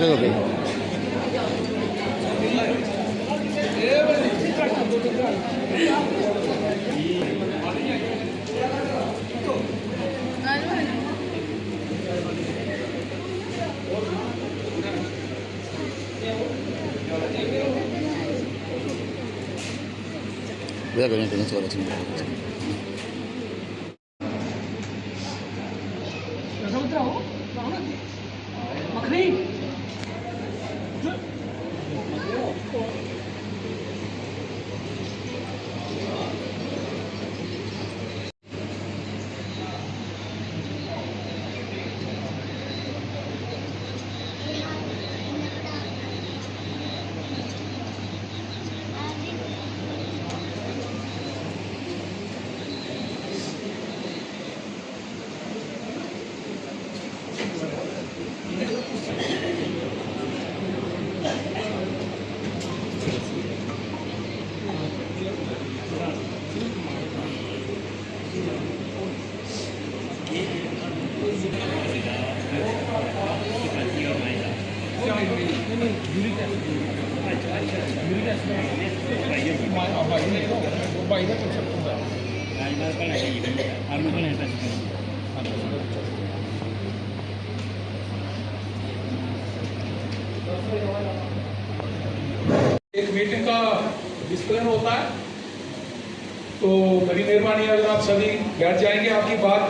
हो गई। भैया करें टेंस वाला सुन मखनी एक मीटिंग का डिस्प्लेन होता है, तो बड़ी मेहरबानी अगर आप सभी बैठ जाएंगे, आपकी बात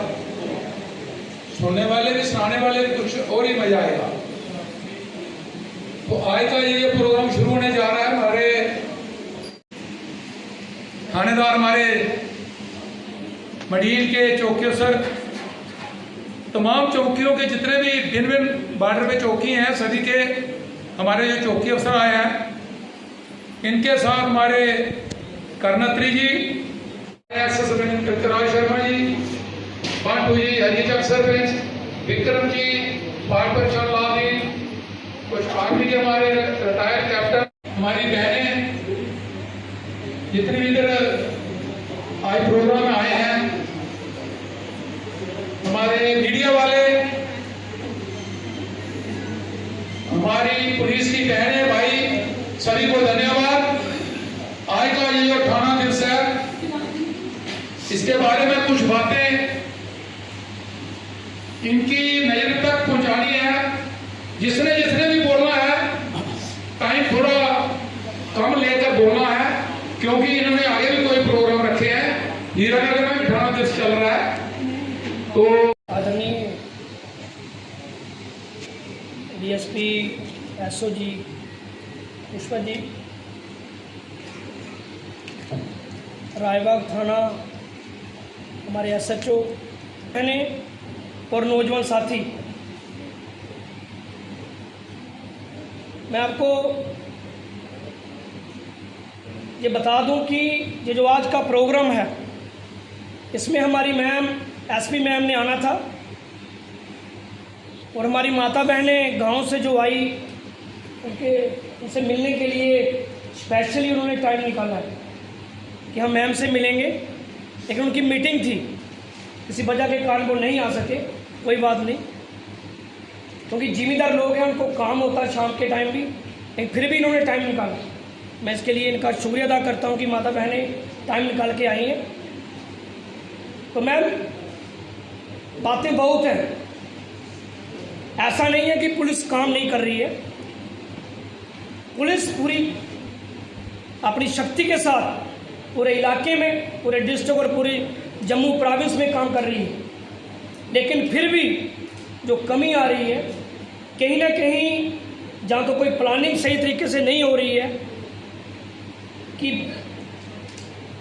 सुनने वाले भी सुनाने वाले भी कुछ और ही मजा आएगा। तो आज का ये प्रोग्राम शुरू होने जा रहा है। हमारे थानेदार, हमारे मडीन के चौकी अफसर, तमाम चौकियों के जितने भी भिन्न भिन्न बॉर्डर पे चौकी हैं, सभी के हमारे जो चौकी अफसर आए हैं, इनके साथ हमारे कर्नत्री जी, राज शर्मा जी, पांडू जी, हरीचक सरपंच, विक्रम जी, पार्ट लाल जी, कुछ आर्मी के हमारे रिटायर्ड कैप्टन, हमारी बहनें, जितने भी इधर आज प्रोग्राम में आए हैं, हमारे मीडिया वाले, हमारी पुलिस की बहनें, भाई, सभी को धन्यवाद। आज का ये जो 18 दिवस है, इसके बारे में कुछ बातें इनकी नजर तक पहुंचानी है। जिसने जिसने भी बोलना है, टाइम थोड़ा कम लेकर बोलना है, क्योंकि इन्होंने आगे भी कोई प्रोग्राम रखे हैं। हीरानगर में 18 दिवस चल रहा है। तो आदरणीय डीएसपी एसओजी पुष्पा जी, रायबाग थाना हमारे एसएचओ और नौजवान साथी, मैं आपको ये बता दूं कि ये जो आज का प्रोग्राम है, इसमें हमारी मैम, एसपी मैम ने आना था, और हमारी माता बहनें गांव से जो आई, उनसे मिलने के लिए स्पेशली उन्होंने टाइम निकाला है कि हम मैम से मिलेंगे। लेकिन उनकी मीटिंग थी, किसी वजह के कारण वो नहीं आ सके। कोई बात नहीं, क्योंकि जिम्मेदार लोग हैं, उनको काम होता है शाम के टाइम भी, लेकिन फिर भी इन्होंने टाइम निकाला। मैं इसके लिए इनका शुक्रिया अदा करता हूं कि माता बहनें टाइम निकाल के आई हैं। तो मैम, बातें बहुत हैं, ऐसा नहीं है कि पुलिस काम नहीं कर रही है। पुलिस पूरी अपनी शक्ति के साथ पूरे इलाके में, पूरे डिस्ट्रिक्ट और पूरी जम्मू प्रोविंस में काम कर रही है। लेकिन फिर भी जो कमी आ रही है, कहीं ना कहीं जहाँ तो कोई प्लानिंग सही तरीके से नहीं हो रही है, कि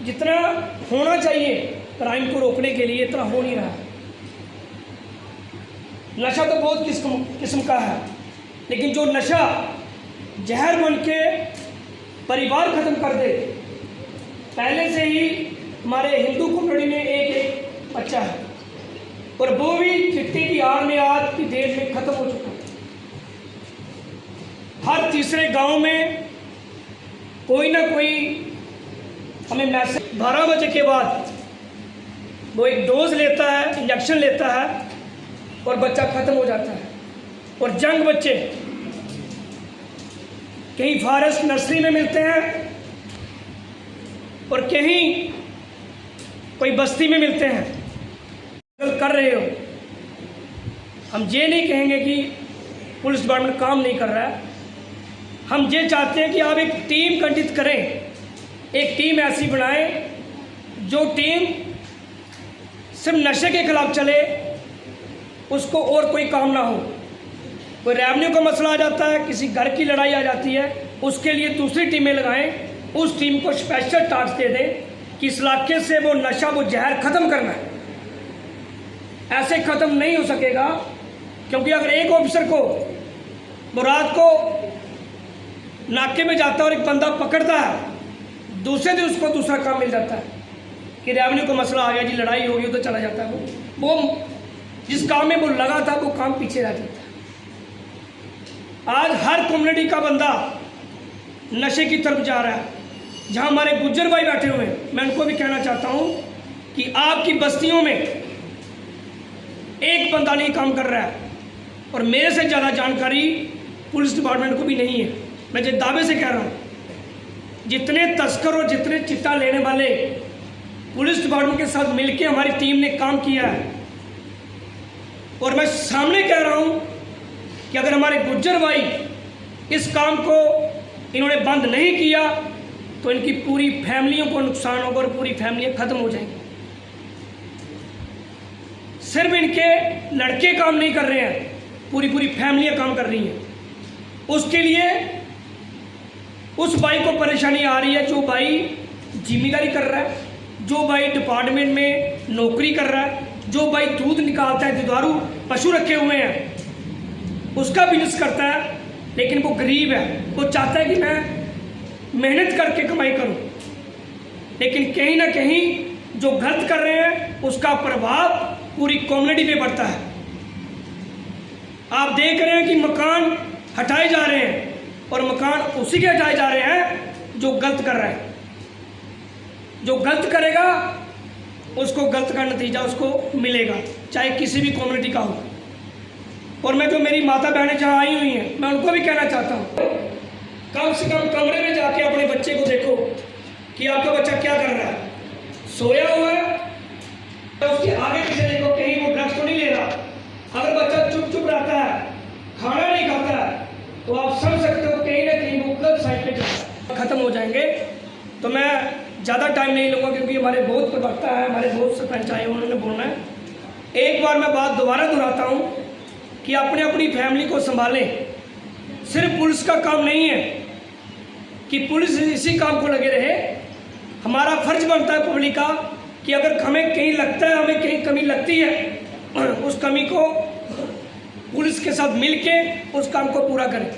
जितना होना चाहिए क्राइम को रोकने के लिए, इतना हो नहीं रहा है। नशा तो बहुत किस्म का है, लेकिन जो नशा जहर बन के परिवार खत्म कर दे। पहले से ही हमारे हिंदू कम्युनिटी में एक बच्चा है, और वो भी चिट्टे की आड़ में आज की डेट में खत्म हो चुका है। हर तीसरे गांव में कोई ना कोई हमें मैसेज, 12 बजे के बाद वो एक डोज लेता है, इंजेक्शन लेता है, और बच्चा खत्म हो जाता है। और जंग बच्चे कहीं फॉरेस्ट नर्सरी में मिलते हैं और कहीं कोई बस्ती में मिलते हैं। अगर कर रहे हो, हम ये नहीं कहेंगे कि पुलिस डिपार्टमेंट काम नहीं कर रहा है। हम ये चाहते हैं कि आप एक टीम गठित करें, एक टीम ऐसी बनाएं जो टीम सिर्फ नशे के खिलाफ चले, उसको और कोई काम ना हो। कोई रेवेन्यू का मसला आ जाता है, किसी घर की लड़ाई आ जाती है, उसके लिए दूसरी टीमें लगाएं, उस टीम को स्पेशल टास्क दे दें कि इस इलाके से वो नशा, वो जहर ख़त्म करना है। ऐसे ख़त्म नहीं हो सकेगा, क्योंकि अगर एक ऑफिसर को वो रात को नाके में जाता है और एक बंदा पकड़ता है, दूसरे दिन उसको दूसरा काम मिल जाता है कि रेवेन्यू का मसला आ गया जी, लड़ाई हो गई, तो चला जाता है। वो जिस काम में वो लगा था वो काम पीछे रह जाता है। आज हर कम्युनिटी का बंदा नशे की तरफ जा रहा है। जहां हमारे गुज्जर भाई बैठे हुए हैं, मैं उनको भी कहना चाहता हूं कि आपकी बस्तियों में एक बंदा नहीं काम कर रहा है, और मेरे से ज़्यादा जानकारी पुलिस डिपार्टमेंट को भी नहीं है। मैं जो दावे से कह रहा हूं, जितने तस्कर और जितने चिट्टा लेने वाले पुलिस डिपार्टमेंट के साथ मिलकर हमारी टीम ने काम किया है, और मैं सामने कह रहा हूं कि अगर हमारे गुज्जर भाई इस काम को इन्होंने बंद नहीं किया तो इनकी पूरी फैमिलियों को नुकसान होगा और पूरी फैमिलियां खत्म हो जाएंगी। सिर्फ इनके लड़के काम नहीं कर रहे हैं, पूरी पूरी फैमिलियां काम कर रही हैं। उसके लिए उस भाई को परेशानी आ रही है जो भाई जिम्मेदारी कर रहा है, जो भाई डिपार्टमेंट में नौकरी कर रहा है, जो भाई दूध निकालता है, दुधारू पशु रखे हुए हैं, उसका बिजनेस करता है, लेकिन वो गरीब है। वो चाहता है कि मैं मेहनत करके कमाई करूं, लेकिन कहीं ना कहीं जो गलत कर रहे हैं उसका प्रभाव पूरी कम्युनिटी पे पड़ता है। आप देख रहे हैं कि मकान हटाए जा रहे हैं, और मकान उसी के हटाए जा रहे हैं जो गलत कर रहा है। जो गलत करेगा उसको गलत का नतीजा उसको मिलेगा, चाहे किसी भी कम्युनिटी का हो। और मैं जो मेरी माता बहनें जहाँ आई हुई हैं, मैं उनको भी कहना चाहता हूँ, कम से कम कमरे में जाके अपने बच्चे को देखो कि आपका बच्चा क्या कर रहा है। सोया हुआ है तो उसके आगे पीछे देखो, कहीं वो ड्रग्स तो नहीं ले रहा। अगर बच्चा चुप चुप रहता है, खाना नहीं खाता है, तो आप समझ सकते हो कहीं ना कहीं वो गलत साइड पे खत्म हो जाएंगे। तो मैं ज़्यादा टाइम नहीं लूँगा, क्योंकि हमारे बहुत प्रवक्ता है, हमारे बहुत सरपंच आए, उन्होंने बोलना है। एक बार मैं बात दोबारा दोहराता हूँ कि अपने अपनी फैमिली को संभालें। सिर्फ पुलिस का काम नहीं है कि पुलिस इसी काम को लगे रहे। हमारा फर्ज बनता है पब्लिक का कि अगर हमें कहीं लगता है, हमें कहीं कमी लगती है, उस कमी को पुलिस के साथ मिलके उस काम को पूरा करें।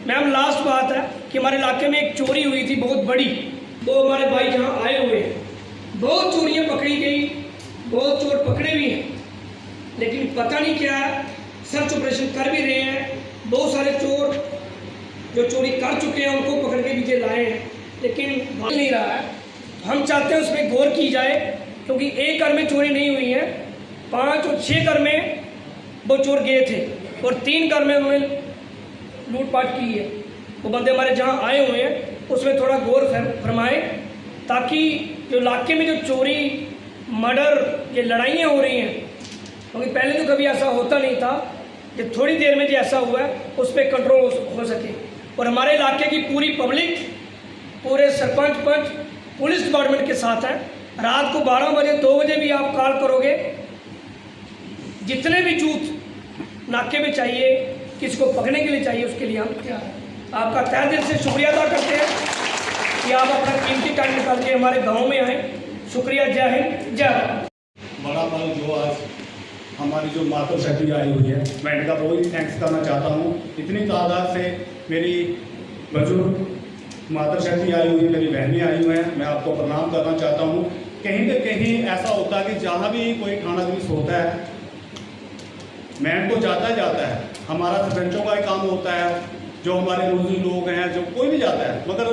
मैम, लास्ट बात है कि हमारे इलाके में एक चोरी हुई थी बहुत बड़ी। तो हमारे भाई जहाँ आए हुए हैं, बहुत चोरियाँ पकड़ी गई, बहुत चोर पकड़े भी हैं, लेकिन पता नहीं क्या है, सर्च ऑपरेशन कर भी रहे हैं। बहुत सारे चोर जो चोरी कर चुके हैं उनको पकड़ के पीछे लाए हैं, लेकिन भाग नहीं रहा है। हम चाहते हैं उसमें गौर की जाए, क्योंकि एक घर में चोरी नहीं हुई है, 5 और 6 घर में वो चोर गए थे, और 3 घर में उन्होंने लूटपाट की है। वो बंदे हमारे जहाँ आए हुए हैं उसमें थोड़ा गौर फरमाएं, ताकि जो इलाके में जो चोरी, मर्डर, ये लड़ाइयाँ हो रही हैं, क्योंकि पहले तो कभी ऐसा होता नहीं था, कि थोड़ी देर में जो ऐसा हुआ है उस पर कंट्रोल हो सके। और हमारे इलाके की पूरी पब्लिक, पूरे सरपंच पंच पुलिस डिपार्टमेंट के साथ है। रात को 12 बजे 2 बजे भी आप कॉल करोगे, जितने भी जूथ नाके में चाहिए, किसको पकड़ने के लिए चाहिए, उसके लिए हम तैयार हैं। आपका तहे दिल से शुक्रिया अदा करते हैं कि आप अपना कीमती टाइम निकाल के हमारे गाँव में आए। शुक्रिया। जय हिंद, जय भारत। बड़ा पल जो आज हमारी जो मातृ शक्ति आई हुई है, मैं इनका बहुत ही थैंक्स करना चाहता हूँ। इतनी तादाद से मेरी बुजुर्ग मातृ शक्ति आई हुई है, मेरी बहनें आई हुई हैं, मैं आपको प्रणाम करना चाहता हूँ। कहीं न कहीं ऐसा होता है कि जहाँ भी कोई थाना पुलिस होता है, मैन तो जाता है, हमारा सरपंचों का ही काम होता है, जो हमारे रोजी लोग हैं, जो कोई भी जाता है, मगर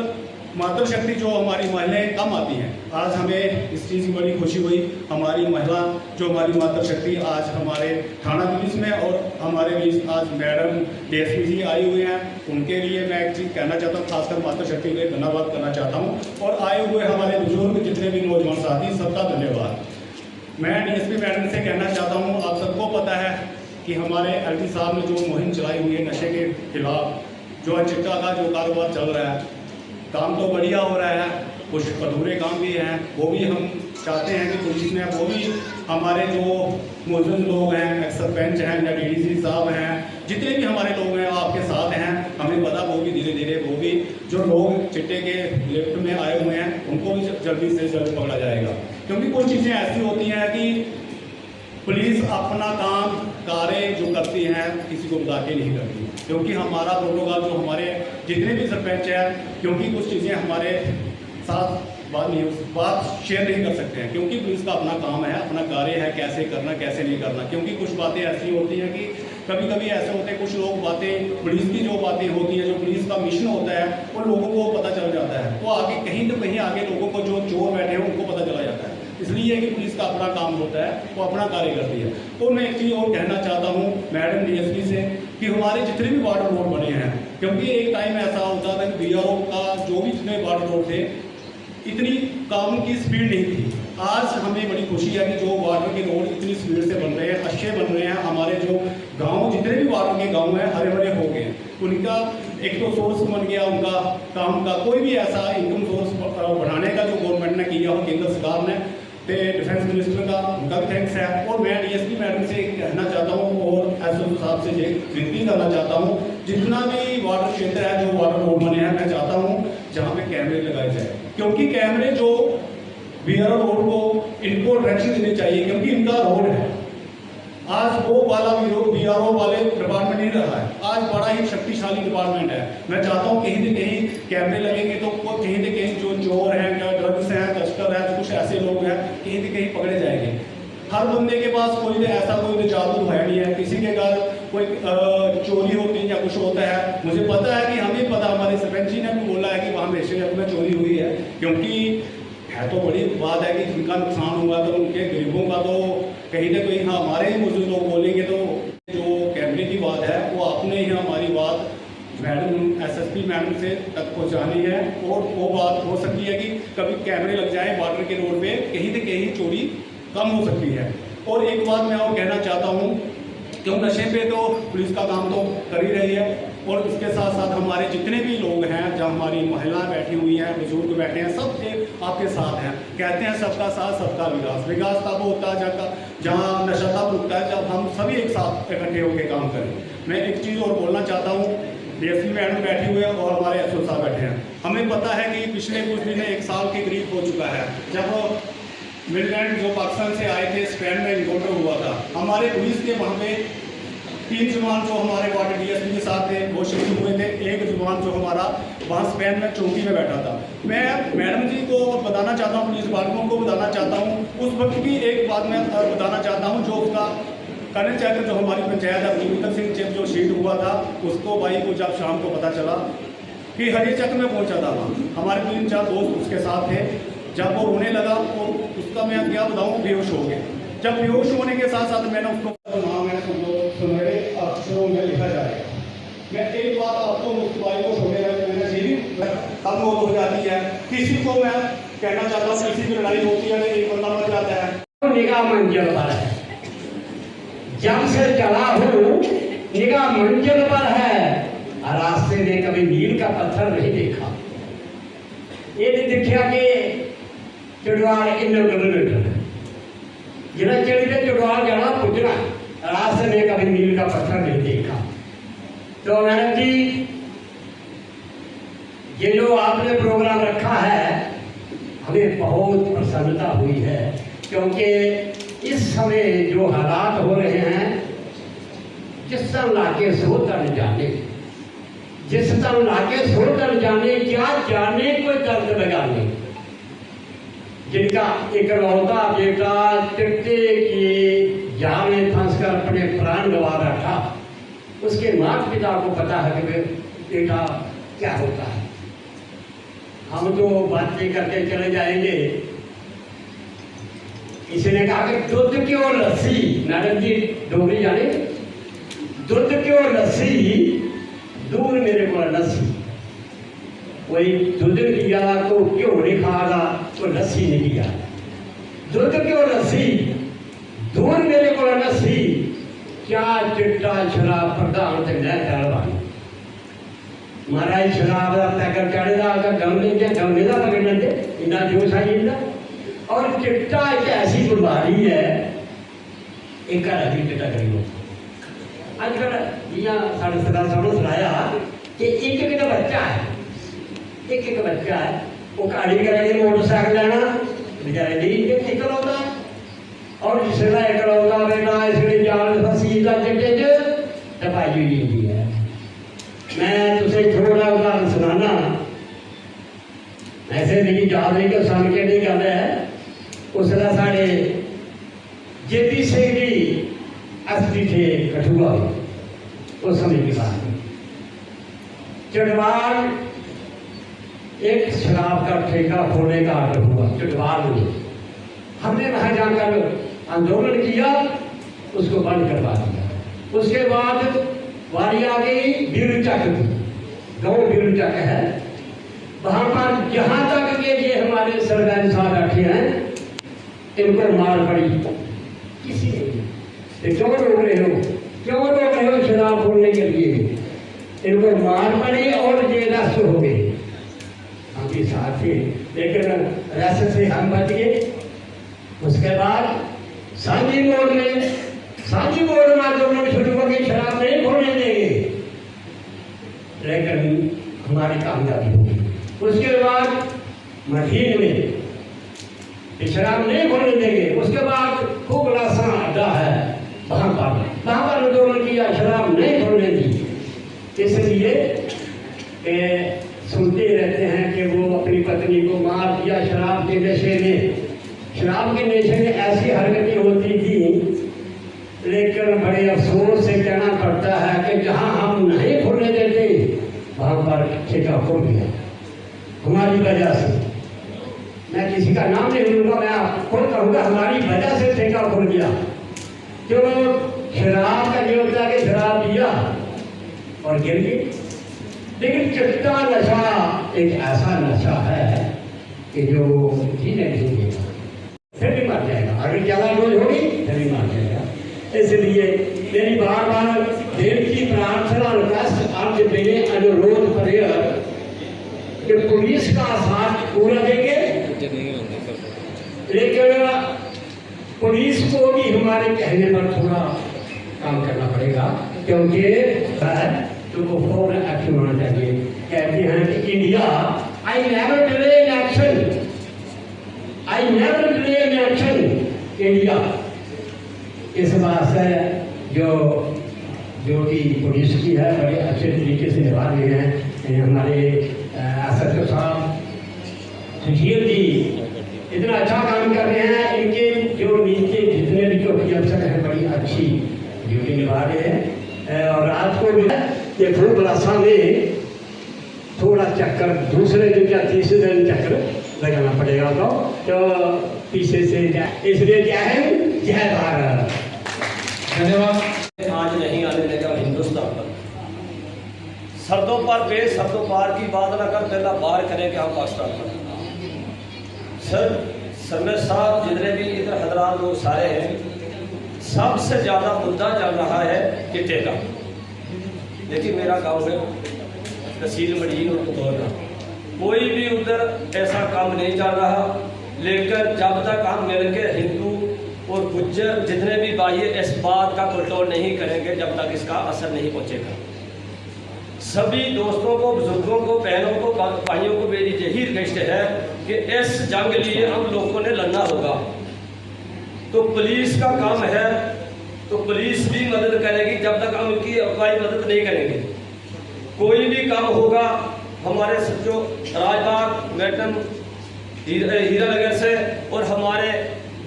मातृशक्ति जो हमारी महिलाएं कम आती हैं, आज हमें इस चीज़ की बड़ी खुशी हुई। हमारी महिला जो हमारी मातृशक्ति आज हमारे थाना पुलिस में और हमारे बीच आज मैडम DSP जी आई हुए हैं, उनके लिए मैं एक चीज़ कहना चाहता हूँ, खासकर मातृशक्ति के लिए धन्यवाद करना चाहता हूँ। और आए हुए हमारे बुजुर्ग जितने भी नौजवान साथी, सबका धन्यवाद। मैं DSP मैडम से कहना चाहता हूँ, आप सबको पता है कि हमारे LT साहब ने जो मुहिम चलाई हुई है नशे के खिलाफ, जो चिट्टा का जो कारोबार चल रहा है, काम तो बढ़िया हो रहा है, कुछ अधूरे काम भी हैं, वो भी हम चाहते हैं कि पुलिस में वो भी हमारे जो मौजूद लोग हैं, एक्स सरपंच हैं या DDC साहब हैं, जितने भी हमारे लोग हैं आपके साथ हैं, हमें पता वो भी धीरे धीरे वो भी जो लोग चिट्टे के लिफ्ट में आए हुए हैं उनको भी जल्दी से जल्द पकड़ा जाएगा। क्योंकि कुछ चीज़ें ऐसी होती हैं कि पुलिस अपना काम कार्य जो करती हैं किसी को बता के नहीं करती, क्योंकि हमारा प्रोटोकॉल जो हमारे जितने भी सरपंच हैं, क्योंकि कुछ चीज़ें हमारे साथ बात शेयर नहीं कर सकते हैं, क्योंकि पुलिस का अपना काम है, अपना कार्य है, कैसे करना कैसे नहीं करना। क्योंकि कुछ बातें ऐसी होती हैं कि कभी कभी ऐसे होते हैं, कुछ लोग बातें पुलिस की जो बातें होती हैं, जो पुलिस का मिशन होता है, वो लोगों को पता चल जाता है, तो आगे कहीं तो कहीं आगे लोगों को जो चोर बैठे हैं उनको पता चला जाता है। इसलिए कि पुलिस का अपना काम होता है, वो अपना कार्य करती है। तो मैं एक चीज़ और कहना चाहता हूँ मैडम DSP से कि हमारे जितने भी वाटर रोड बने हैं, क्योंकि एक टाइम ऐसा होता था कि BRO का जो भी जितने वाटर रोड थे, इतनी काम की स्पीड नहीं थी। आज हमें बड़ी खुशी है कि जो वाटर के रोड इतनी स्पीड से बन रहे हैं, अच्छे बन रहे हैं। हमारे जो गांव जितने भी वाटर के गांव हैं हरे भरे हो गए, उनका एक तो सोर्स बन गया उनका काम का। कोई भी ऐसा इनकम सोर्स बढ़ाने का जो गवर्नमेंट ने किया हो, केंद्र सरकार ने, डिफेंस मिनिस्टर का, उनका भी थैंक्स है। और मैं DSP मैडम से कहना चाहता हूँ और SO साहब से ये विनती करना चाहता हूँ, जितना भी वाटर क्षेत्र है, जो वाटर रोड बने हैं, मैं चाहता हूँ जहाँ पे कैमरे लगाए जाए, क्योंकि कैमरे जो BRO रोड को इनको डायरेक्शन देनी चाहिए, क्योंकि इनका रोड है। आज वो वाला BRO वाले डिपार्टमेंट नहीं रहा है, आज बड़ा ही शक्तिशाली डिपार्टमेंट है। मैं चाहता हूँ कहीं न कहीं कैमरे लगेंगे तो कहीं न कहीं जो चोर हैं, क्या ड्रग्स हैं, तस्कर हैं, कुछ ऐसे लोग हैं, कहीं न कहीं पकड़े जाएंगे। हर बंदे के पास कोई ऐसा कोई जादू है नहीं है, किसी के घर कोई चोरी होती है या कुछ होता है। मुझे पता है कि हमें पता, हमारे सरपंच जी ने भी बोला है कि वहाँ मेरे में चोरी हुई है, क्योंकि है तो बड़ी बात है कि जिनका नुकसान हुआ तो उनके गरीबों का तो कहीं ना कहीं हमारे ही मौजूद लोग बोलेंगे। तो जो कैमरे की बात है वो आपने ही हमारी बात मैडम SSP मैडम से तक पहुँचानी है, और वो बात हो सकती है कि कभी कैमरे लग जाए वाटर के रोड पे, कहीं ना कहीं चोरी कम हो सकती है। और एक बात मैं और कहना चाहता हूँ, क्यों नशे पे तो पुलिस का काम तो कर ही रही है, और इसके साथ साथ हमारे जितने भी लोग हैं, जहाँ हमारी महिलाएं बैठी हुई हैं, बुजुर्ग बैठे हैं, सब आपके साथ हैं। कहते हैं सबका साथ सबका विकास। विकास तब होता है जहाँ नशा तब रुकता है जब हम सभी एक साथ इकट्ठे होकर काम करें। मैं एक चीज़ और बोलना चाहता हूँ, DSP मैडम बैठी हुई है और हमारे SO साहब बैठे हैं। हमें पता है कि पिछले कुछ दिन 1 साल के करीब हो चुका है जब मिलिटेंट जो पाकिस्तान से आए थे, स्पेन में इनकाउंटर हुआ था। हमारे पुलिस के वहाँ पे 3 जवान जो हमारे वार्ड DSP के साथ थे वो शहीद हुए थे। एक जवान जो हमारा वहाँ स्पेन में चौकी में बैठा था। मैं मैडम जी को बताना चाहता हूँ, पुलिस वालों को बताना चाहता हूँ, उस वक्त की एक बात मैं बताना चाहता हूँ। जो उसका कर्नल चक्र जो हमारी पंचायत है, बलविंदर सिंह चिप जो शहीद हुआ था, उसको भाई को जब शाम को पता चला कि हरी चक्र में पहुँचा था, वहाँ हमारे 3-4 दोस्त उसके साथ थे। जब वो रोने लगा तो उसका मैं क्या बताऊँ, बेहोश हो गया। जब बेहोश होने के साथ साथ मैंने उसको नाम है सुनहरे अक्षरों में लिखा जाएगा। मैं एक बात आपको मुस्तफाई को छोड़ने मैंने सीधी अब मौत हो जाती है। किसी को मैं कहना चाहता हूँ, किसी की लड़ाई होती है, एक बंदा मर जाता है। निगाह मंजिल पर है, जब से चला हूँ निगाह मंजिल पर है, रास्ते में कभी मील का पत्थर नहीं देखा। ये नहीं देखा कि चुड़वाल इन किलोमीटर जिला चढ़ी चुड़वाल जाना पुजना, रास्ते में कभी मील का पत्थर नहीं देखा। तो मैडम जी, ये जो आपने प्रोग्राम रखा है हमें बहुत प्रसन्नता हुई है, क्योंकि इस समय जो हालात हो रहे हैं, जिस तरह लाके सो तर जाने, जिस तरह लाके सो तर जाने, क्या जाने कोई दर्द लगाने, जिनका इकलौता बेटा चिट्टे की जाल में फंसकर अपने प्राण गंवा बैठा, उसके माता पिता को पता है कि बेटा क्या होता है। हम तो बातें करके चले जाएंगे। किसी ने कहा कि दूध क्यों लस्सी, मैडम जी डोगरी जाने, दूध क्यों लस्सी दूर मेरे को लस्सी, कोई दूध पिया तो क्यों नहीं खाएगा, तो लस्सी नहीं पिया। दूध क्यों लस्सी दूर मेरे को लस्सी, क्या चिट्टा शराब प्रधान से न डालवानी। महाराज शराब का पैकेट चढ़ेगा, अगर गमले क्या गमले का पकड़ने दे इतना जोश आई ना। और चिट्टा एक ऐसी बीमारी है, एक अभी चिट्टा करियो आजकल यहाँ साढ़े सरदार साहब ने सुनाया कि एक बच्चा है, एक बच्चा है, वो गाड़ी करेंगे मोटरसाइकिल लेना बेचारे नहीं निकल होता, और जिसका इकलौता बेटा इसलिए जान फसी का चिट्टे दबाई हुई है। मैं तुझे थोड़ा उदाहरण सुनाना, ऐसे मेरी याद नहीं कि सन के नहीं गल है। उसका साढ़े जेपी सिंह जी एसपी थे कठुआ, उस समय की बात है। चटवाल एक शराब का ठेका खोलने का आर्डर हुआ चटवाल में, हमने वहां जाकर आंदोलन किया, उसको बंद करवा दिया। उसके बाद वारी आ गई बीरचक की, गाँव बीरचक है, वहां पर जहां तक के ये हमारे सरदार साहब बैठे हैं, इनको मार पड़ी किसी ने, क्यों रोक रहे हो, क्यों रोक रहे हो शराब खोलने के लिए, इनको मार पड़ी और ये रस हो गए हम भी साथ थे, लेकिन रस से हम बच गए। उसके बाद सांझी मोड़ में आंदोलन शुरू हो गई, शराब नहीं खोलने देंगे, लेकिन हमारी कामयाबी होगी। उसके बाद महीन में शराब नहीं खोलने देंगे, उसके बाद खूब लाशा अड्डा है वहां पर आंदोलन किया, शराब नहीं खोलने दी। इसलिए सुनते रहते हैं कि वो अपनी पत्नी को मार दिया शराब के नशे में। शराब के नशे में ऐसी हरकतें होती थी, लेकिन बड़े अफसोस से कहना पड़ता है कि जहां हम नहीं खोलने देते वहां पर ठेका खोल गया हमारी वजह से। मैं किसी का नाम नहीं लूंगा, मैं खुद कहूँगा हमारी वजह से ठेका खुल गया। जो शराब का ये होता है कि शराब पिया और गिर गई, लेकिन चिट्टा नशा एक ऐसा नशा है कि जो जीने नहीं देगा, फिर भी मर जाएगा, अगर ज्यादा डोज होगी फिर भी मर जाएगा। इसलिए मेरी बार बार देव की प्रार्थना रिक्वेस्ट आप मेरे अनुरोध प्रेयर कि पुलिस का साथ पूरा देंगे, लेकिन पुलिस को भी हमारे कहने पर थोड़ा काम करना पड़ेगा, क्योंकि तो वो फौरन एक्शन होना चाहिए। कहते हैं कि India I never delay in action, I never delay in action India. इस बात से जो कि पुलिस की है बड़े अच्छे तरीके से निभा रहे हैं हमारे एसएचओ साहब, सुशील जी इतना अच्छा काम कर रहे हैं, इनके जो नीचे जितने भी चौकी अफसर हैं बड़ी अच्छी ड्यूटी निभा रहे हैं। और रात को भी ये खूब रास्ता में थोड़ा चक्कर दूसरे दिन या तीसरे दिन चक्कर लगाना पड़ेगा, तो पीछे से इसलिए क्या है जय भारत। धन्यवाद। आज नहीं आने देगा हिंदुस्तान पर, शब्दों पर बेशब्दों पार की बात ना कर, पहला बार करेंगे हम पाकिस्तान पर। सर सरमेश साहब जितने भी इधर हजरात लोग सारे हैं, सबसे ज़्यादा मुद्दा चल रहा है चिट्टे का। देखिए मेरा गांव है तहसील मडीन और बतौर का, कोई भी उधर ऐसा काम नहीं चल रहा, लेकिन जब तक हम मिलकर हिंदू और गुज्जर जितने भी भाई इस बात का कंट्रोल नहीं करेंगे, जब तक इसका असर नहीं पहुँचेगा। सभी दोस्तों को, बुजुर्गों को, बहनों को, भाइयों को मेरी यही रिक्वेस्ट है कि इस जंग लिए हम लोगों ने लड़ना होगा। तो पुलिस का काम है, तो पुलिस भी मदद करेगी जब तक हम उनकी अगुवाई मदद नहीं करेंगे। कोई भी काम होगा, हमारे जो राजबाग मैडम हीरा नगर से और हमारे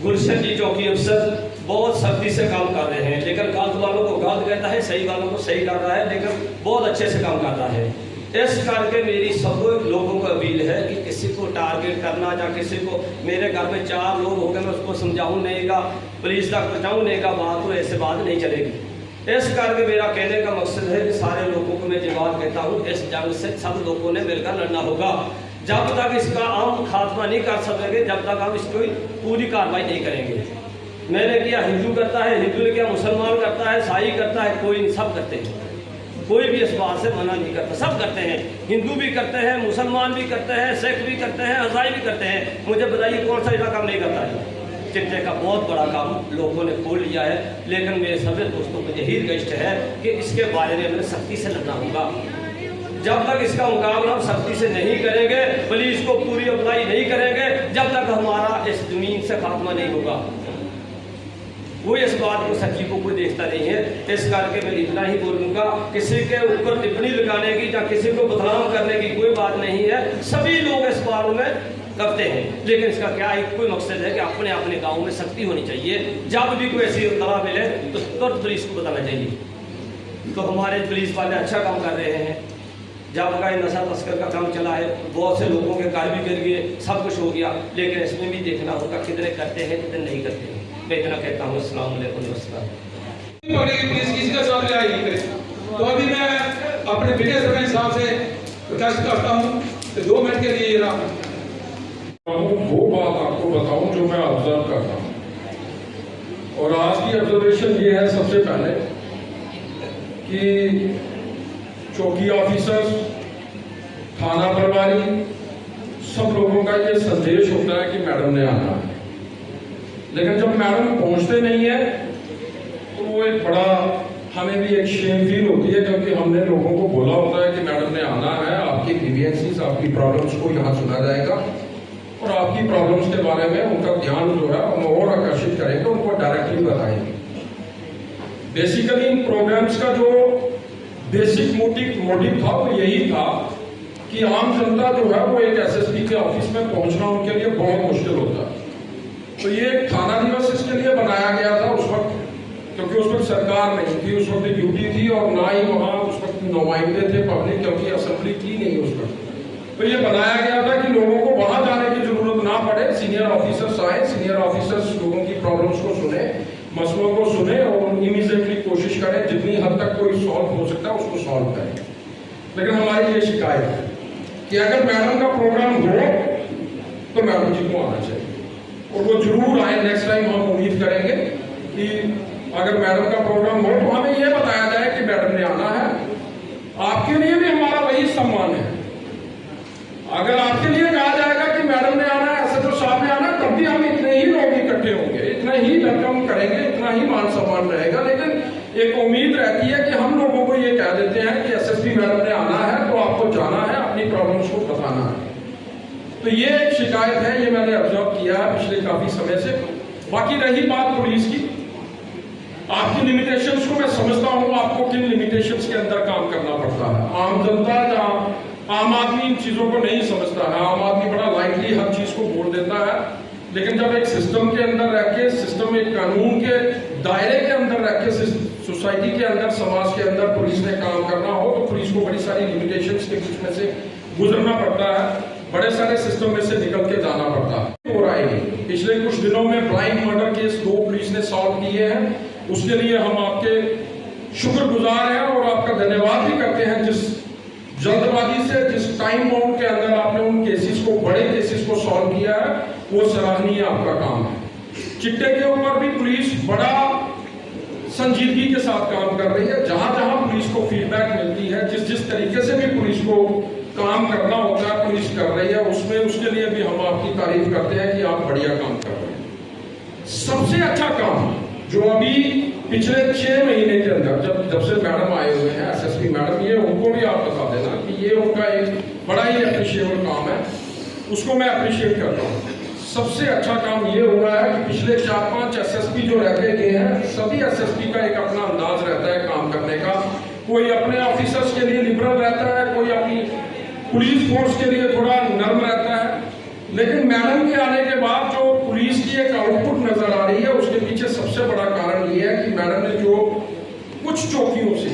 गुलशन जी चौकी अफसर बहुत सख्ती से काम कर रहे हैं, लेकिन गलत वालों को गलत कहता है, सही वालों को सही कर रहा है, लेकिन बहुत अच्छे से काम कर रहा है। इस करके मेरी सब लोगों को अपील है कि किसी को टारगेट करना या किसी को, मेरे घर में 4 लोग हो गए, मैं उसको समझाऊँ नहींगा, पुलिस तक पहुँचाऊँ नहींगा, बात तो ऐसे बात नहीं चलेगी। इस करके मेरा कहने का मकसद है कि सारे लोगों को मैं जवाब कहता हूँ, इस जंग से सब लोगों ने मिलकर लड़ना होगा। जब तक इसका हम खात्मा नहीं कर सकेंगे, जब तक हम इसकी पूरी कार्रवाई नहीं करेंगे। मैंने किया, हिंदू करता है, हिंदू ने किया, मुसलमान करता है, ईसाई करता है, कोई नहीं, सब करते हैं। कोई भी इस बात से मना नहीं करता, सब करते हैं। हिंदू भी करते हैं, मुसलमान भी करते हैं, सिख भी करते हैं, ईसाई भी करते हैं। मुझे बताइए कौन सा ऐसा काम नहीं करता है? चिट्टे का बहुत बड़ा काम लोगों ने खोल लिया है, लेकिन मेरे सभी दोस्तों को यही रिक्वेस्ट है कि इसके बारे में हमें सख्ती से लड़ना होगा। जब तक इसका मुकाबला हम सख्ती से नहीं करेंगे, पुलिस को पूरी अप्लाई नहीं करेंगे, जब तक हमारा इस जमीन से खात्मा नहीं होगा। कोई इस बात को सच्ची को कोई देखता नहीं है। इस करके मैं इतना ही बोलूँगा, किसी के ऊपर टिप्पणी लगाने की या किसी को बदनाम करने की कोई बात नहीं है। सभी लोग इस बारे में करते हैं, लेकिन इसका क्या एक कोई मकसद है कि अपने अपने गाँव में सख्ती होनी चाहिए। जब भी कोई ऐसी इत्तला मिले तो तुरंत पुलिस को बताना चाहिए। तो हमारे पुलिस वाले अच्छा काम कर रहे हैं। जब का नशा तस्कर का काम चला है, बहुत से लोगों के घर भी गिर गए, सब कुछ हो गया, लेकिन इसमें भी देखना होगा कितने करते हैं कितने नहीं करते हैं। मैं इतना कहता हूँ। अस्सलाम वालेकुम, नमस्कार। किसी का साथ रिहाई नहीं करे। तो अभी मैं अपने विजय सरपंच साहब से रिक्वेस्ट करता हूँ कि 2 मिनट के लिए वो बात आपको बताऊं जो मैं ऑब्जर्व करता हूं। और आज की ऑब्जर्वेशन ये है सबसे पहले कि चौकी ऑफिसर्स, थाना प्रभारी, सब लोगों का ये संदेश होता है कि मैडम ने आना है, लेकिन जब मैडम पहुंचते नहीं है तो वो एक बड़ा, हमें भी एक शेम फील होती है, क्योंकि हमने लोगों को बोला होता है कि मैडम ने आना है, आपकी ग्रीवेंसेस, आपकी प्रॉब्लम्स को यहाँ सुना जाएगा और आपकी प्रॉब्लम्स के बारे में उनका ध्यान जो है हम और आकर्षित करेंगे, उनको डायरेक्टली बताएंगे। बेसिकली इन प्रोग्राम्स का जो बेसिक मोटिव था वो यही था कि आम जनता जो है वो एक एसएसपी के ऑफिस में पहुंचना उनके लिए बहुत मुश्किल होता है। तो ये थाना दिवस इसके लिए बनाया गया था उस वक्त, क्योंकि उस वक्त सरकार नहीं थी, उस वक्त ड्यूटी थी और ना ही वहाँ उस वक्त नुमाइंदे थे पब्लिक, क्योंकि असेंबली थी नहीं उस वक्त। तो ये बनाया गया था कि लोगों को वहां जाने की जरूरत ना पड़े, सीनियर ऑफिसर्स आए, सीनियर ऑफिसर्स लोगों की प्रॉब्लम्स को सुने, मसलों को सुने और इमीडिएटली कोशिश करें जितनी हद तक कोई सॉल्व हो सकता है उसको सॉल्व करें। लेकिन हमारी ये शिकायत है कि अगर मैडम का प्रोग्राम हो तो मैडम जी को आना चाहिए और वो जरूर आए। नेक्स्ट टाइम हम उम्मीद करेंगे कि अगर मैडम का प्रोग्राम हो तो हमें यह बताया जाए कि मैडम ने आना है। आपके लिए भी हमारा वही सम्मान है। अगर आपके लिए कहा जाएगा कि मैडम ने आना है, एसएचओ साहब ने आना, तब भी हम इतने ही लोग इकट्ठे होंगे, इतना ही वेलकम करेंगे, इतना ही मान सम्मान रहेगा। लेकिन एक उम्मीद रहती है कि हम लोगों को ये कह देते हैं कि एसएसपी मैडम ने आना है तो आपको जाना है, अपनी प्रॉब्लम्स को बताना है। तो ये एक शिकायत है, ये मैंने ऑब्जर्व किया है पिछले काफी समय से। बाकी रही बात पुलिस की, आपकी लिमिटेशंस को मैं समझता हूं, आपको किन लिमिटेशंस के अंदर काम करना पड़ता है। आम जनता या आम आदमी इन चीजों को नहीं समझता है। आम आदमी बड़ा लाइटली हर चीज को बोल देता है, लेकिन जब एक सिस्टम के अंदर रह के, सिस्टम एक कानून के दायरे के अंदर रह के, सोसाइटी के अंदर, समाज के अंदर पुलिस ने काम करना हो तो पुलिस को बड़ी सारी लिमिटेशंस के बीच में से गुजरना पड़ता है, बड़े सारे सिस्टम में से निकल के जाना पड़ता है। हो रहा है पिछले कुछ दिनों में ब्लाइंड मर्डर केस 2 पुलिस ने सॉल्व किए हैं, उसके लिए हम आपके शुक्रगुजार हैं और आपका धन्यवाद भी करते हैं। जिस जल्दबाजी से, जिस टाइम बाउंड के अंदर आपने उन केसेस को, बड़े केसेस को सॉल्व किया है, वो सराहनीय आपका काम है। चिट्टे के ऊपर भी पुलिस बड़ा संजीदगी के साथ काम कर रही है। जहां जहां पुलिस को फीडबैक मिलती है, जिस तरीके से भी पुलिस को काम करना होता है, पुलिस कर रही है, उसमें उसके लिए भी हम आपकी तारीफ करते हैं कि आप बढ़िया काम कर रहे हैं। सबसे अच्छा काम जो अभी पिछले 6 महीने के अंदर जब से मैडम आए हुए हैं, एसएसपी मैडम, ये उनको भी आप बता देना कि ये उनका एक बड़ा ही अप्रिशिएबल काम है, उसको मैं अप्रिशिएट करता हूँ। सबसे अच्छा काम ये हुआ है कि पिछले 4-5 एसएसपी जो रहते गए हैं, सभी एसएसपी का एक अपना अंदाज रहता है काम करने का। कोई अपने ऑफिसर्स के लिए लिबरल रहता है, कोई अपनी पुलिस फोर्स के लिए थोड़ा नर्म रहता है। लेकिन मैडम के आने के बाद जो पुलिस की एक आउटपुट नजर आ रही है, उसके पीछे सबसे बड़ा कारण ये है कि मैडम ने जो कुछ चौकियों से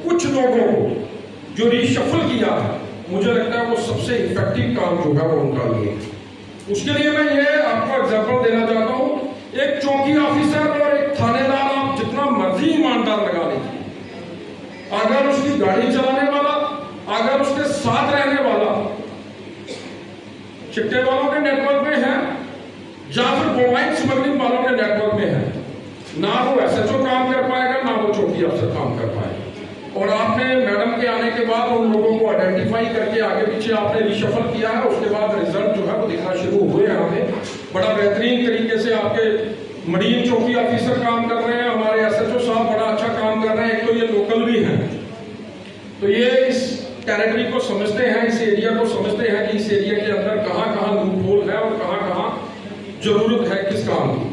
कुछ लोगों को जो रिशफल किया है, मुझे लगता है वो सबसे इफेक्टिव काम जो है वो उनका ये है। उसके लिए मैं ये आपको एग्जांपल देना चाहता हूँ, एक चौकी ऑफिसर और एक थानेदार आप जितना मर्जी ईमानदार लगा लीजिए, अगर उसकी गाड़ी चलाने वाला, अगर उसके साथ रहने वाला चिट्टे वालों के नेटवर्क में है या फिर मोबाइल स्मगलिंग वालों के नेटवर्क में है, ना वो एसएचओ काम कर पाएगा, ना वो चौकी अफसर काम कर पाएगा। और आपने मैडम के आने के बाद उन लोगों को आइडेंटिफाई करके आगे पीछे आपने रिशफल किया है, उसके बाद रिजल्ट जो है वो दिखना शुरू हुए हैं हमें। बड़ा बेहतरीन तरीके से आपके मरीन चौकी ऑफिसर काम कर रहे हैं, हमारे एसएचओ साहब बड़ा अच्छा काम कर रहे हैं। एक तो ये लोकल भी हैं, तो ये इस टेरिटरी को समझते हैं, इस एरिया को समझते हैं कि इस एरिया के अंदर कहाँ कहाँ लूप होल है और कहाँ कहाँ जरूरत है किस काम की।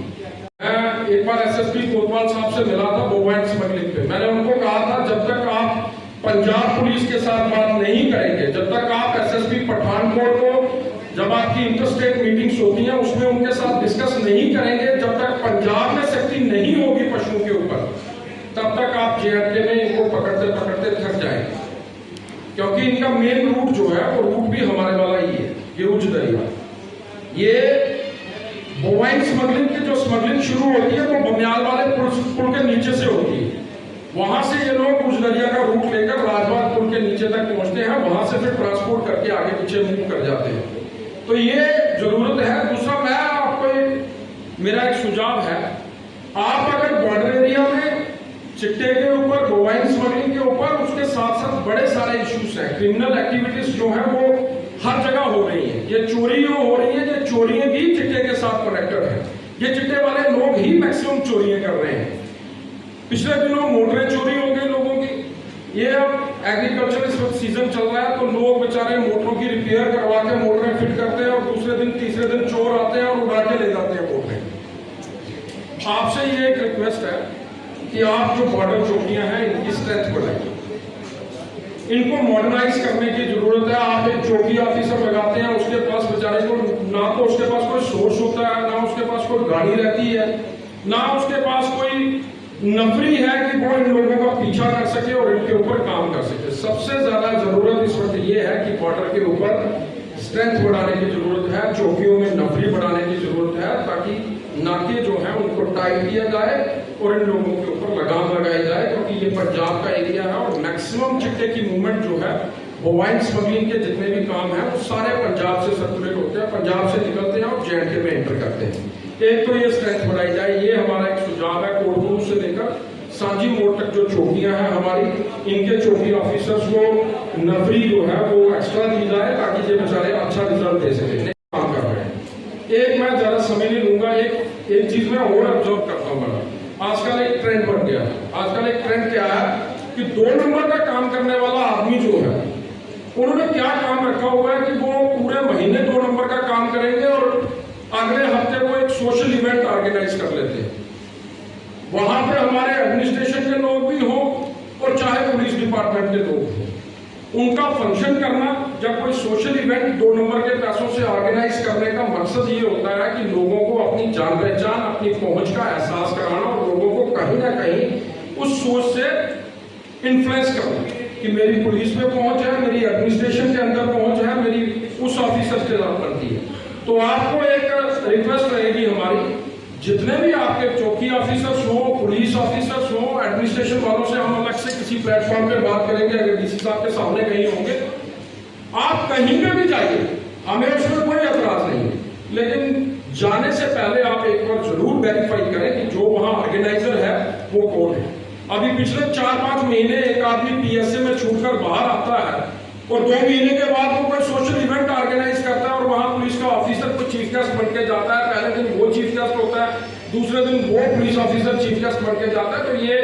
मैं एक बार एसएसपी कोतवाल साहब से मिला था मोबाइल स्मगलिंग पे। मैंने उनको कहा था जब तक आप पंजाब पुलिस के साथ बात नहीं करेंगे, जब तक आप एसएसपी पठानकोट को, जब आपकी इंटरस्टेट मीटिंग्स होती हैं उसमें उनके साथ डिस्कस नहीं करेंगे, जब तक पंजाब में सख्ती नहीं होगी पशुओं के ऊपर, तब तक आप जेएनके में इनको पकड़ते पकड़ते थक जाएंगे। क्योंकि इनका मेन रूट जो है वो रूट भी हमारे वाला ही है, ये उच्च दरिया। ये मोबाइल स्मगलिंग की जो स्मगलिंग शुरू होती है वो बमियाल वाले पुल के नीचे से होती है। वहां से ये लोग उच्च दरिया का रूट लेकर राजबाग पुल के नीचे तक पहुंचते हैं, वहां से फिर ट्रांसपोर्ट करके आगे पीछे मूव कर जाते हैं। तो ये जरूरत है। दूसरा, मैं आपको मेरा एक सुझाव है, आप अगर बॉर्डर एरिया में चिट्टे के ऊपर, मोबाइल स्मगलिंग के ऊपर, उसके साथ साथ बड़े सारे इश्यूज हैं, क्रिमिनल एक्टिविटीज जो है वो हर जगह हो रही है। ये चोरी हो रही है, ये चोरियां भी चिट्टे के साथ कनेक्टेड है। ये चिट्टे वाले लोग ही मैक्सिमम चोरियां कर रहे हैं। पिछले दिनों मोटरें चोरी हो गई लोगों की। ये अब एग्रीकल्चर इस वक्त सीजन चल रहा है, तो लोग बेचारे मोटरों की रिपेयर करवा के मोटरें फिट करते हैं और दूसरे दिन तीसरे दिन चोर आते हैं और उड़ा के ले जाते हैं मोटरें। आपसे ये एक रिक्वेस्ट है कि आप जो बॉर्डर चौकियां हैं इनकी स्ट्रेंथ बढ़ाइए, इनको मॉडर्नाइज करने की जरूरत है। आप एक चौकी ऑफिसर लगाते हैं, उसके पास बेचारे को ना तो उसके पास कोई सोर्स होता है, ना उसके पास कोई गाड़ी रहती है, ना उसके पास कोई नफरी है कि वो इन लोगों का पीछा कर सके और इनके ऊपर काम कर सके। सबसे ज्यादा जरूरत इस वक्त ये है कि बॉर्डर के ऊपर स्ट्रेंथ बढ़ाने की जरूरत है, चौकियों में नफरी बढ़ाने की जरूरत है, ताकि नाके जो है उनको टाइट किया जाए और इन लोगों के ऊपर लगाम लगाई जाए। क्योंकि ये पंजाब का एरिया है और मैक्सिमम चिट्टे की मूवमेंट जो है, मोबाइल स्मगलिंग के जितने भी काम है वो सारे पंजाब से सर्कुलेट होते हैं, पंजाब से निकलते हैं और जेएनके में एंटर करते हैं। एक तो ये स्ट्रेंथ बढ़ाई जाए, ये हमारा एक सुझाव है। कोटपुर से लेकर सांझी मोड़ तक जो चौकियां हैं हमारी, इनके चौकी ऑफिसर्स को नफरी जो है वो एक्स्ट्रा दी जाए, ताकि ये बेचारे अच्छा रिजल्ट दे सके। काम कर रहे हैं। एक मैं ज्यादा समय नहीं लूंगा, एक चीज मैं और ऑब्जर्व करता हूँ बड़ा, आजकल एक ट्रेंड बन गया है। आजकल एक ट्रेंड क्या है कि 2 नंबर का काम करने वाला आदमी जो है, उन्होंने क्या काम रखा हुआ है कि वो पूरे महीने 2 नंबर का काम करेंगे और अगले हफ्ते वो एक सोशल इवेंट ऑर्गेनाइज कर लेते हैं। वहां पे हमारे एडमिनिस्ट्रेशन के लोग भी हों और चाहे पुलिस डिपार्टमेंट के लोग हों, उनका फंक्शन करना, जब कोई सोशल इवेंट 2 नंबर के पैसों से ऑर्गेनाइज करने का मकसद ये होता है कि लोगों को अपनी जान पहचान, अपनी पहुंच का एहसास कराना और लोगों को कहीं ना कहीं उस सोच से इन्फ्लुएंस करना कि मेरी पुलिस में पहुंच है, मेरी एडमिनिस्ट्रेशन के अंदर पहुंच है, मेरी उस ऑफिसर के साथ बनती है। तो आपको एक रिक्वेस्ट रहेगी हमारी, जितने भी आपके चौकी ऑफिसर्स हो, पुलिस ऑफिसर्स हो, एडमिनिस्ट्रेशन वालों से हम अलग से किसी प्लेटफॉर्म पे बात करेंगे, अगर डीसी साहब के सामने कहीं होंगे, आप कहीं पे भी जाइए, हमें उसमें कोई एतराज नहीं है, लेकिन जाने से पहले आप एक बार जरूर वेरीफाई करें कि जो वहां ऑर्गेनाइजर है वो कौन है। अभी पिछले 4-5 महीने एक आदमी पीएसए में छूटकर बाहर आता है और 2 महीने के बाद वो कोई सोशल इवेंट ऑर्गेनाइज करता है और वहां पुलिस का ऑफिसर कोई चीफ गेस्ट बन के जाता है। पहले दिन वो चीफ गेस्ट होता है, दूसरे दिन वो पुलिस ऑफिसर चीफ गेस्ट बन के जाता है। तो ये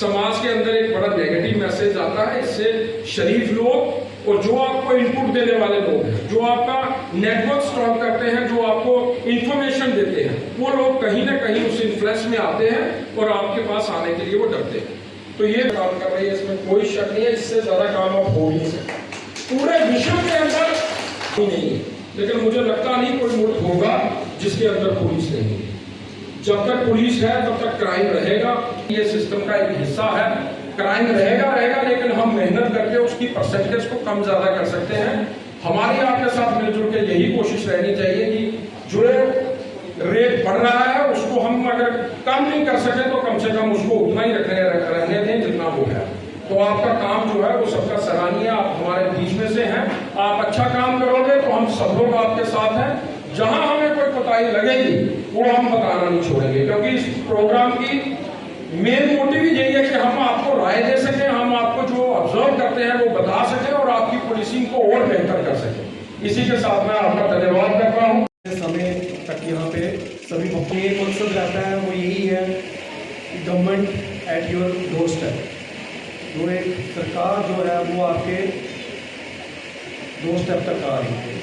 समाज के अंदर एक बड़ा नेगेटिव मैसेज आता है। इससे शरीफ लोग और जो आपको इनपुट देने वाले लोग हैं, जो आपका नेटवर्क स्ट्रॉन्ग करते हैं, जो आपको इंफॉर्मेशन देते हैं, वो लोग कहीं ना कहीं उस इन्फ्लुएंस में आते हैं और आपके पास आने के लिए वो डरते हैं। तो ये काम कर रही है, इसमें कोई शक नहीं है। इससे ज्यादा काम आप हो नहीं सकते पूरे विश्व के अंदर ही नहीं है, लेकिन मुझे लगता नहीं कोई मुल्क होगा जिसके अंदर पुलिस नहीं है। जब तक पुलिस है तब तक क्राइम रहेगा। ये सिस्टम का एक हिस्सा है क्राइम रहेगा, लेकिन हम मेहनत करके उसकी परसेंटेज को कम ज्यादा कर सकते हैं। हमारी आपके साथ मिलजुल के यही कोशिश रहनी चाहिए कि जो रेट बढ़ रहा है उसको हम अगर कम नहीं कर सके तो कम से कम उसको उतना ही रहने दें जितना वो है। तो आपका काम जो है वो सबका सराहनीय, आप हमारे बीच में से हैं, आप अच्छा काम करोगे तो हम सब लोग आपके साथ हैं। जहां हमें कोई कोताही लगेगी वो हम बताना नहीं छोड़ेंगे, क्योंकि इस प्रोग्राम की मेन मोटिव ही यही है कि हम आपको राय दे सकें, हम आपको जो ऑब्जर्व करते हैं वो बता सकें और आपकी पुलिसिंग को और बेहतर कर सकें। इसी के साथ मैं आपका धन्यवाद करता हूँ। समय तक यहाँ पे सभी मेन मकसद रहता है वो यही है कि government at your door step, जो एक सरकार जो है वो आपके डोर स्टेप तक आ रही है।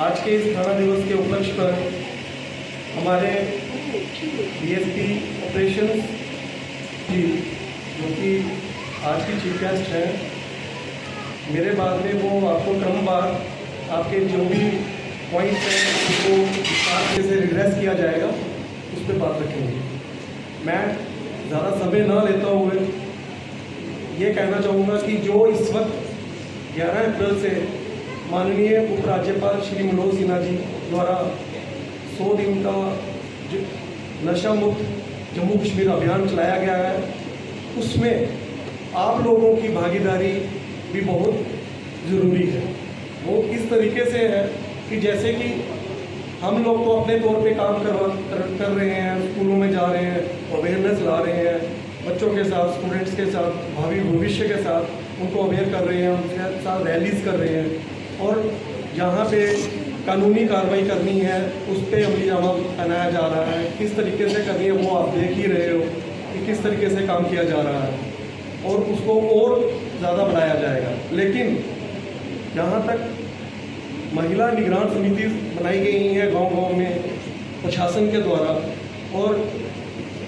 आज के इस थाना दिवस के उपलक्ष्य पर हमारे डीएसपी ऑपरेशंस की, जो कि आज की चीफ गेस्ट हैं, मेरे बाद में वो आपको क्रमवार आपके जो भी पॉइंट्स हैं उसको विस्तार से रिड्रेस किया जाएगा, उस पर बात रखेंगे। मैं ज़्यादा समय ना लेता हुए ये कहना चाहूँगा कि जो इस वक्त 11 अप्रैल से माननीय उपराज्यपाल श्री मनोज सिन्हा जी द्वारा 100 दिन का नशा मुक्त जम्मू कश्मीर अभियान चलाया गया है, उसमें आप लोगों की भागीदारी भी बहुत ज़रूरी है। वो इस तरीके से है कि जैसे कि हम लोग तो अपने तौर पे काम कर रहे हैं, स्कूलों में जा रहे हैं, अवेयरनेस ला रहे हैं, बच्चों के साथ, स्टूडेंट्स के साथ, भावी भविष्य के साथ उनको अवेयर कर रहे हैं, उनके साथ रैलीज कर रहे हैं, और जहाँ पे कानूनी कार्रवाई करनी है उस पर अमली जामा पहनाया जा रहा है। किस तरीके से करनी है वो आप देख ही रहे हो कि किस तरीके से काम किया जा रहा है, और उसको और ज़्यादा बढ़ाया जाएगा। लेकिन जहाँ तक महिला निगरान समिति बनाई गई है गांव-गांव में प्रशासन के द्वारा, और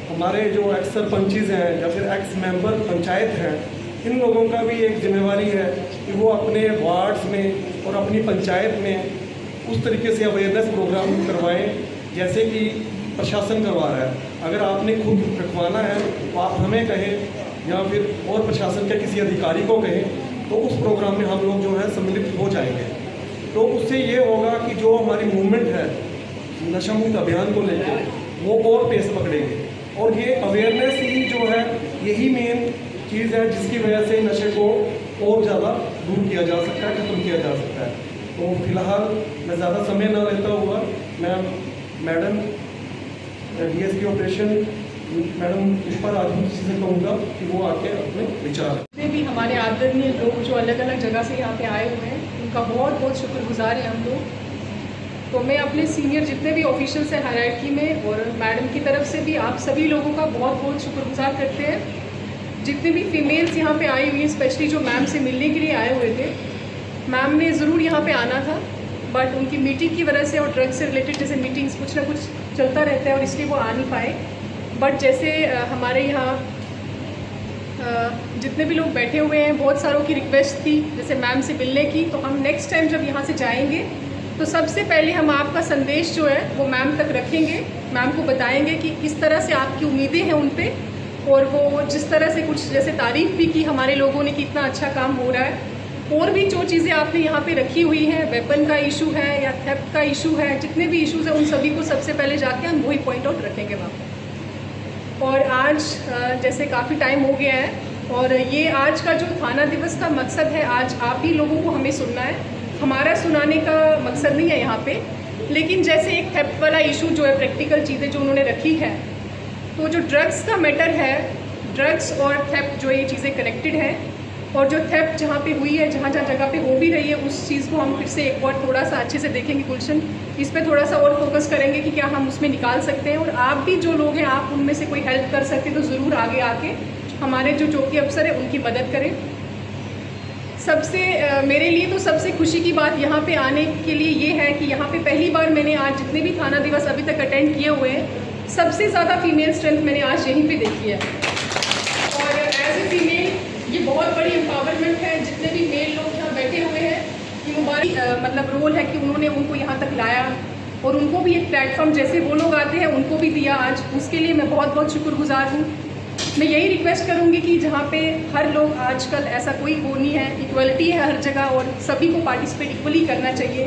हमारे जो एक्स सरपंचेस हैं या फिर एक्स मेंबर पंचायत हैं, इन लोगों का भी एक जिम्मेवारी है कि वो अपने वार्ड्स में और अपनी पंचायत में उस तरीके से अवेयरनेस प्रोग्राम करवाएं जैसे कि प्रशासन करवा रहा है। अगर आपने खुद रखवाना है तो आप हमें कहें या फिर और प्रशासन के किसी अधिकारी को कहें, तो उस प्रोग्राम में हम लोग जो है सम्मिलित हो जाएंगे। तो उससे ये होगा कि जो हमारी मूवमेंट है नशा मुक्त अभियान को लेकर वो और पेस पकड़ेंगे, और ये अवेयरनेस ही जो है यही मेन चीज़ है जिसकी वजह से नशे को और ज़्यादा दूर किया जा सकता है, खत्म किया जा सकता है। तो फिलहाल मैं ज़्यादा समय ना लेता हुआ मैं madam DSP operation madam Pushpa Rajput ji से कहूँगा कि वो आके अपने विचार जितने भी हमारे आदरणीय लोग जो अलग अलग जगह से यहाँ पे आए हुए हैं, उनका बहुत बहुत शुक्रगुजार है हम लोग। तो मैं अपने सीनियर जितने भी ऑफिशियल्स हैं हायरार्की में और मैडम की तरफ से भी आप सभी लोगों का बहुत बहुत शुक्रगुजार करते हैं। जितने भी फीमेल्स यहाँ पे आई हुई हैं, स्पेशली जो मैम से मिलने के लिए आए हुए थे, मैम ने ज़रूर यहाँ पे आना था, बट उनकी मीटिंग की वजह से और ड्रग से रिलेटेड जैसे मीटिंग्स कुछ ना कुछ चलता रहता है और इसलिए वो आ नहीं पाए। बट जैसे हमारे यहाँ जितने भी लोग बैठे हुए हैं, बहुत सारों की रिक्वेस्ट थी जैसे मैम से मिलने की, तो हम नेक्स्ट टाइम जब यहाँ से जाएंगे तो सबसे पहले हम आपका संदेश जो है वो मैम तक रखेंगे, मैम को बताएंगे कि किस तरह से आपकी उम्मीदें हैं उन पे, और वो जिस तरह से कुछ जैसे तारीफ़ भी की हमारे लोगों ने कि इतना अच्छा काम हो रहा है, और भी जो चीज़ें आपने यहाँ पे रखी हुई हैं, वेपन का इशू है या थेफ्ट का इशू है, जितने भी इश्यूज़ हैं उन सभी को सबसे पहले जाके हम वही पॉइंट आउट रखेंगे वहाँ। और आज जैसे काफ़ी टाइम हो गया है और ये आज का जो थाना दिवस का मकसद है, आज आप ही लोगों को हमें सुनना है, हमारा सुनाने का मकसद नहीं है यहाँ पे। लेकिन जैसे एक थेफ्ट वाला इशू जो है, प्रैक्टिकल चीज़ें जो उन्होंने रखी है, तो जो ड्रग्स का मैटर है, ड्रग्स और थेफ्ट जो ये चीज़ें कनेक्टेड हैं, और जो थेफ्ट जहाँ पे हुई है, जहाँ जहाँ जगह पे हो भी रही है, उस चीज़ को हम फिर से एक बार थोड़ा सा अच्छे से देखेंगे गुलशन, इस पर थोड़ा सा और फोकस करेंगे कि क्या हम उसमें निकाल सकते हैं। और आप भी जो लोग हैं, आप उनमें से कोई हेल्प कर सकते हैं तो ज़रूर आगे आके हमारे जो चौकी अफसर है उनकी मदद करें। सबसे मेरे लिए तो सबसे खुशी की बात यहाँ पे आने के लिए ये है कि यहाँ पे पहली बार मैंने आज जितने भी थाना दिवस अभी तक अटेंड किए हुए हैं, सबसे ज़्यादा फीमेल स्ट्रेंथ मैंने आज यहीं पे देखी है। और एज ए फीमेल ये बहुत बड़ी एम्पावरमेंट है। जितने भी मेल लोग यहाँ बैठे हुए हैं, ये मुबारक मतलब रोल है कि उन्होंने उनको यहाँ तक लाया और उनको भी एक प्लेटफॉर्म जैसे वो लोग आते हैं उनको भी दिया आज, उसके लिए मैं बहुत बहुत शुक्रगुजार हूँ। मैं यही रिक्वेस्ट करूंगी कि जहाँ पे हर लोग आजकल ऐसा कोई वो नहीं है, इक्वलिटी है हर जगह और सभी को पार्टिसिपेट इक्वली करना चाहिए,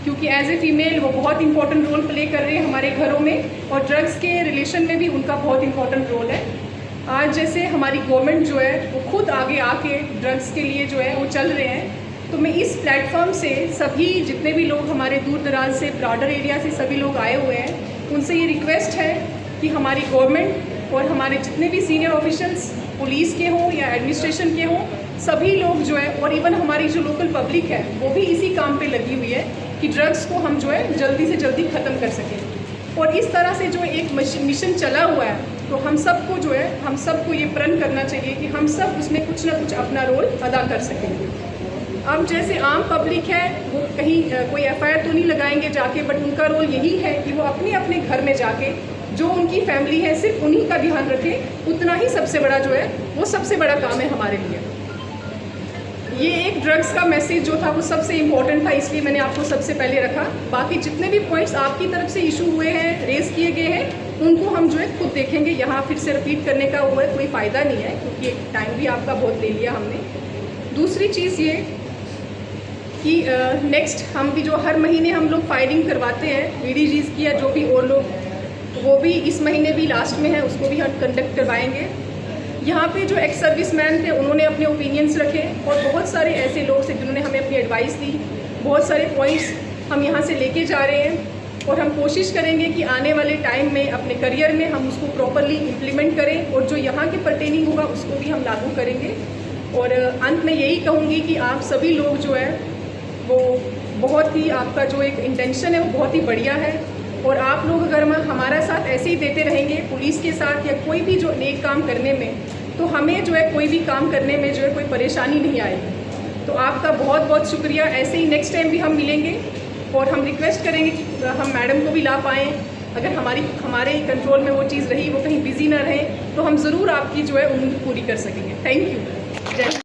क्योंकि एज ए फीमेल वो बहुत इंपॉर्टेंट रोल प्ले कर रहे हैं हमारे घरों में और ड्रग्स के रिलेशन में भी उनका बहुत इंपॉर्टेंट रोल है। आज जैसे हमारी गवर्नमेंट जो है वो खुद आगे आके ड्रग्स के लिए जो है वो चल रहे हैं, तो मैं इस प्लेटफॉर्म से सभी जितने भी लोग हमारे दूर दराज से ब्रॉडर एरिया से सभी लोग आए हुए हैं उनसे ये रिक्वेस्ट है कि हमारी गवर्नमेंट और हमारे जितने भी सीनियर ऑफिशियल्स पुलिस के हों या एडमिनिस्ट्रेशन के हों, सभी लोग जो है और इवन हमारी जो लोकल पब्लिक है वो भी इसी काम पे लगी हुई है कि ड्रग्स को हम जो है जल्दी से जल्दी ख़त्म कर सकें। और इस तरह से जो एक मिशन चला हुआ है, तो हम सबको जो है हम सबको ये प्रण करना चाहिए कि हम सब उसमें कुछ ना कुछ अपना रोल अदा कर सकेंगे। अब जैसे आम पब्लिक है वो कहीं कोई FIR तो नहीं लगाएंगे जाके, बट उनका रोल यही है कि वो अपने अपने घर में जाके जो उनकी फैमिली है सिर्फ उन्हीं का ध्यान रखें, उतना ही सबसे बड़ा जो है वो सबसे बड़ा काम है हमारे लिए। ये एक ड्रग्स का मैसेज जो था वो सबसे इम्पोर्टेंट था, इसलिए मैंने आपको सबसे पहले रखा। बाकी जितने भी पॉइंट्स आपकी तरफ से इशू हुए हैं, रेस किए गए हैं, उनको हम जो है खुद देखेंगे। यहाँ फिर से रिपीट करने का वो है कोई फ़ायदा नहीं है, क्योंकि टाइम भी आपका बहुत ले लिया हमने। दूसरी चीज़ ये कि नेक्स्ट हम भी जो हर महीने हम लोग फाइलिंग करवाते हैं VDGs की या जो भी और लोग, वो भी इस महीने भी लास्ट में है, उसको भी हम कंडक्ट करवाएंगे। यहाँ पे जो एक्स सर्विस मैन थे उन्होंने अपने ओपिनियंस रखे और बहुत सारे ऐसे लोग थे जिन्होंने हमें अपनी एडवाइस दी। बहुत सारे पॉइंट्स हम यहाँ से लेके जा रहे हैं और हम कोशिश करेंगे कि आने वाले टाइम में अपने करियर में हम उसको प्रॉपरली इम्प्लीमेंट करें और जो यहाँ के पर्टेनिंग होगा उसको भी हम लागू करेंगे। और अंत में यही कहूँगी कि आप सभी लोग जो है वो बहुत ही, आपका जो एक इंटेंशन है वो बहुत ही बढ़िया है और आप लोग अगर हमारा साथ ऐसे ही देते रहेंगे पुलिस के साथ या कोई भी जो नेक काम करने में, तो हमें जो है कोई भी काम करने में जो है कोई परेशानी नहीं आएगी। तो आपका बहुत बहुत शुक्रिया। ऐसे ही नेक्स्ट टाइम भी हम मिलेंगे और हम रिक्वेस्ट करेंगे कि हम मैडम को भी ला पाएँ। अगर हमारे कंट्रोल में वो चीज़ रही, वो कहीं बिजी ना रहे, तो हम ज़रूर आपकी जो है उम्मीद पूरी कर सकेंगे। Thank you. जय